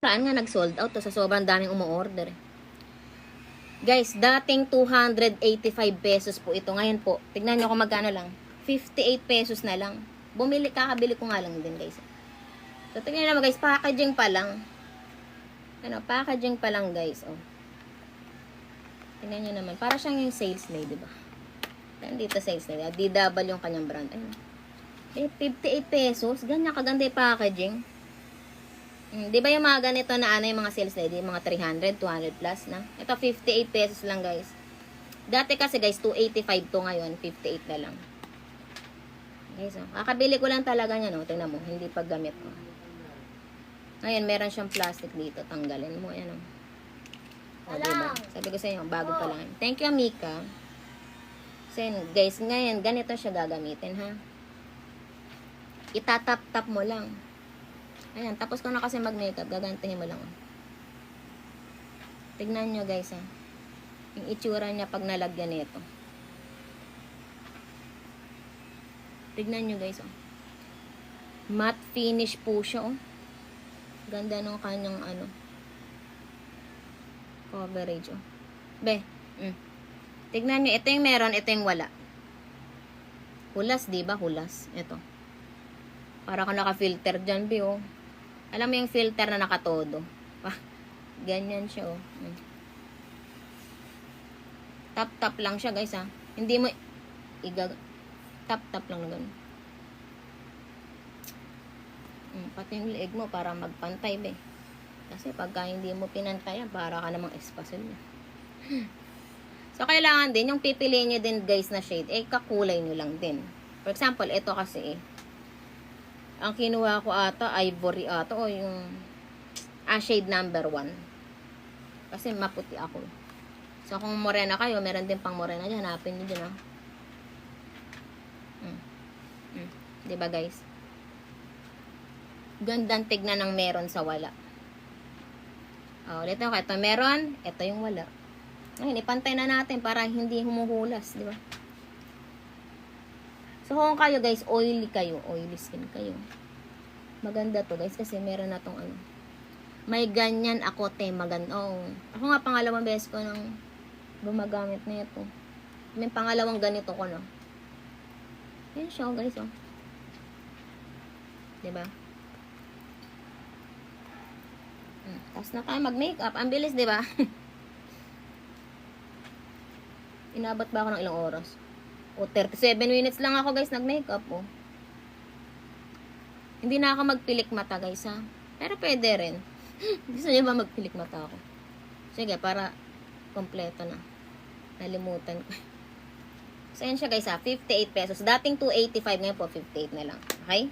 Saan nga nag-sold out to sa sobrang daming umu-order. Guys, dating 285 pesos po ito. Ngayon po, tignan nyo kung magkano lang. 58 pesos na lang. Kakabili ko nga lang din guys. So, tignan nyo naman guys, packaging pa lang. Ano, packaging pa lang guys. Oh. Tignan nyo naman. Para siyang yung sales na, diba? Dito sales na. DW yung kanyang brand. Ayun. 58 pesos. Ganyan kaganda yung packaging. Di ba yung mga ganito na ano yung mga sales lady, mga 300, 200 plus na? Ito 58 pesos lang guys. Dati kasi guys 285 to, ngayon 58 na lang. Guys, oh, kakabili ko lang talaga niya, no. Tingnan mo, hindi paggamit ko. Ngayon meron siyang plastic dito, tanggalin mo yan, oh. Oh, diba? Sabi ko sa inyo, bago pa lang. Thank you, Mika. So guys, ngayon ganito siya gagamitin, ha. Itatap-tap mo lang. Ayan, tapos ko na kasi mag-makeup, gagantihin mo lang. Tignan nyo guys, ha. Yung itsura niya pag nalagyan nito. Tignan nyo guys, oh. Matte finish po siya, oh. Ganda nung kanyang ano, coverage, oh. Be, tignan nyo, ito yung meron, ito yung wala. Hulas, diba? Hulas. Ito. Para ka naka-filter dyan, be, oh. Alam mo yung filter na nakatodo. Ganyan siya, oh. Tap-tap lang siya, guys, ha. Hindi mo tap-tap lang na ganun. Pati yung leeg mo para magpantay, be. Kasi pagka hindi mo pinantayan, para ka namang espasyal niya. So, kailangan din, yung pipiliin nyo din, guys, na shade, kakulay nyo lang din. For example, ito kasi, ang kinuha ko ata, ivory ata, o yung shade number 1. Kasi maputi ako. So, kung morena kayo, meron din pang morena dyan. Hanapin nyo dyan, ha. Diba, guys? Gandang tignan ng meron sa wala. Ulit ako. Ito meron, ito yung wala. Ngayon, ipantay na natin para hindi humuhulas, diba? So, kung kayo guys, oily skin kayo. Maganda to guys kasi meron na tong ano. May ganyan ako maganda. Ako nga pangalawang beses ko nang gumagamit na ito. May pangalawang ganito ko na. Yan siya guys, oh. Diba? Tapos na kayo mag-makeup. Ang bilis, diba? Inabot ba ako ng ilang oras? 37 minutes lang ako guys nag-makeup, oh. Hindi na ako magpilik mata guys, ha. Pero pwede rin. Gusto niyo ba magpilik mata ako? Sige, para kompleto na. Nalimutan ko. So yan siya guys, ha. 58 pesos. Dating 285, ngayon po 58 na lang. Okay?